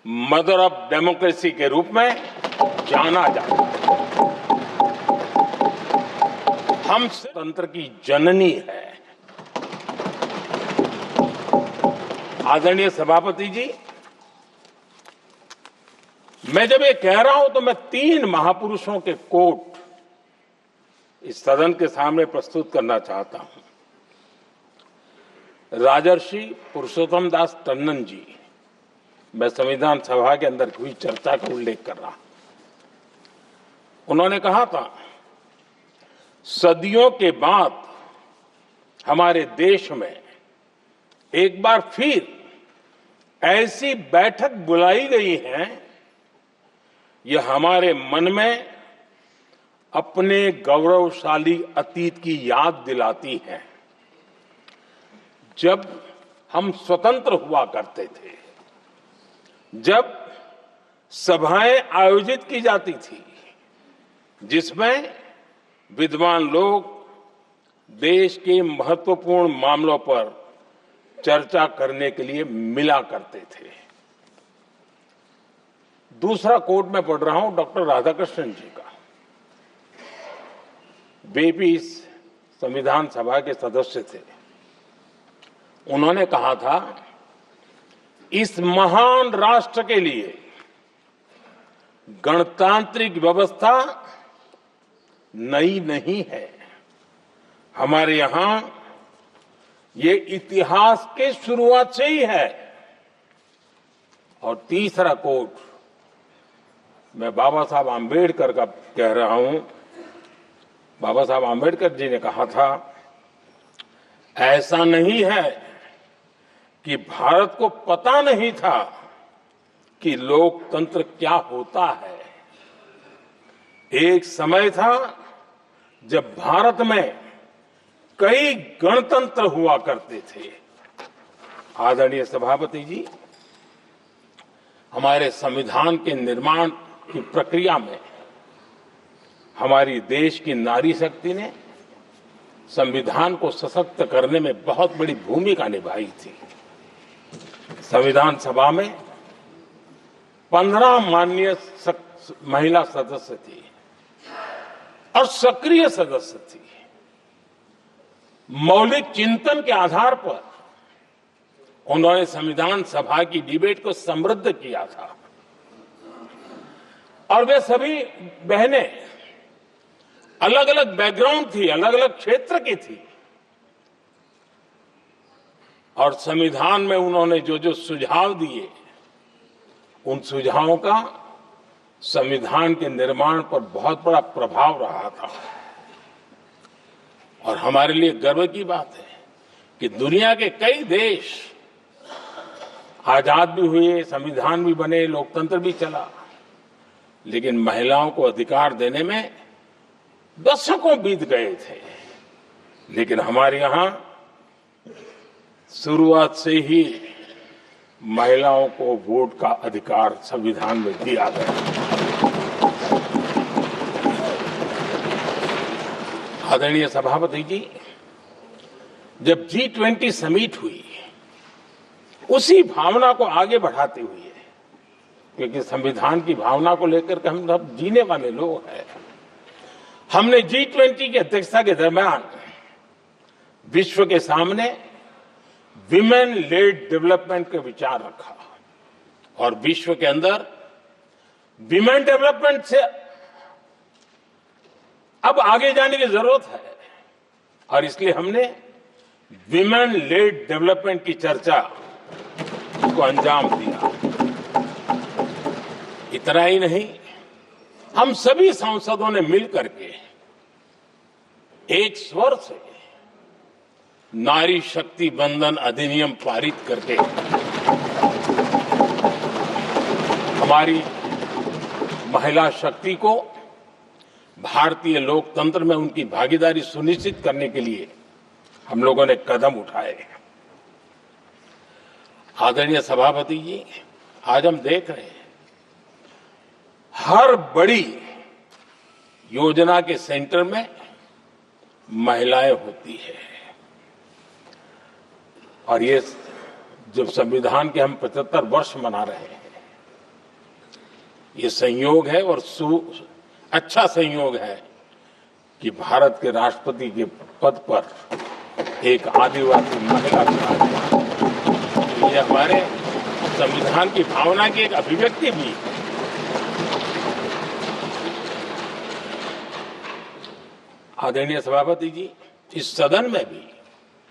Mother of democracy के रूप में जाना जाता है। हम तंत्र की जननी है। आदरणीय सभापति जी, मैं जब ये कह रहा हूं तो मैं 3 महापुरुषों के कोट इस सदन के सामने प्रस्तुत करना चाहता हूं। राजर्षि पुरुषोत्तम दास टंडन जी, मैं संविधान सभा के अंदर हुई चर्चा का उल्लेख कर रहा हूं। उन्होंने कहा था, सदियों के बाद हमारे देश में एक बार फिर ऐसी बैठक बुलाई गई है, यह हमारे मन में अपने गौरवशाली अतीत की याद दिलाती है, जब हम स्वतंत्र हुआ करते थे, जब सभाएं आयोजित की जाती थी, जिसमें विद्वान लोग देश के महत्वपूर्ण मामलों पर चर्चा करने के लिए मिला करते थे। दूसरा कोट मैं पढ़ रहा हूं डॉक्टर राधाकृष्णन जी का। वे भी इस संविधान सभा के सदस्य थे। उन्होंने कहा था, इस महान राष्ट्र के लिए गणतांत्रिक व्यवस्था नई नहीं है। हमारे यहां ये इतिहास के शुरुआत से ही है। और तीसरा कोट मैं बाबा साहब आंबेडकर का कह रहा हूं। बाबा साहब आंबेडकर जी ने कहा था, ऐसा नहीं है कि भारत को पता नहीं था कि लोकतंत्र क्या होता है। एक समय था जब भारत में कई गणतंत्र हुआ करते थे। आदरणीय सभापति जी, हमारे संविधान के निर्माण की प्रक्रिया में हमारी देश की नारी शक्ति ने संविधान को सशक्त करने में बहुत बड़ी भूमिका निभाई थी। संविधान सभा में 15 माननीय महिला सदस्य थी और सक्रिय सदस्य थी। मौलिक चिंतन के आधार पर उन्होंने संविधान सभा की डिबेट को समृद्ध किया था। और वे सभी बहनें अलग अलग बैकग्राउंड थी, अलग अलग क्षेत्र की थी। और संविधान में उन्होंने जो जो सुझाव दिए, उन सुझावों का संविधान के निर्माण पर बहुत बड़ा प्रभाव रहा था। और हमारे लिए गर्व की बात है कि दुनिया के कई देश आजाद भी हुए, संविधान भी बने, लोकतंत्र भी चला, लेकिन महिलाओं को अधिकार देने में दशकों बीत गए थे। लेकिन हमारे यहां शुरुआत से ही महिलाओं को वोट का अधिकार संविधान में दिया गया। आदरणीय सभापति जी, जब G20 समिट हुई, उसी भावना को आगे बढ़ाते हुए, क्योंकि संविधान की भावना को लेकर के हम सब जीने वाले लोग हैं, हमने G20 की अध्यक्षता के दरमियान विश्व के सामने विमेन लेड डेवलपमेंट का विचार रखा। और विश्व के अंदर विमेन डेवलपमेंट से अब आगे जाने की जरूरत है। और इसलिए हमने विमेन लेड डेवलपमेंट की चर्चा को अंजाम दिया। इतना ही नहीं, हम सभी सांसदों ने मिलकर के एक स्वर से नारी शक्ति बंधन अधिनियम पारित करके हमारी महिला शक्ति को भारतीय लोकतंत्र में उनकी भागीदारी सुनिश्चित करने के लिए हम लोगों ने कदम उठाए। आदरणीय सभापति जी, आज हम देख रहे हैं हर बड़ी योजना के सेंटर में महिलाएं होती है। और ये जब संविधान के हम 75 वर्ष मना रहे हैं, ये संयोग है और अच्छा संयोग है कि भारत के राष्ट्रपति के पद पर एक आदिवासी महिला विराजमान। ये हमारे संविधान की भावना की एक अभिव्यक्ति भी। आदरणीय सभापति जी, इस सदन में भी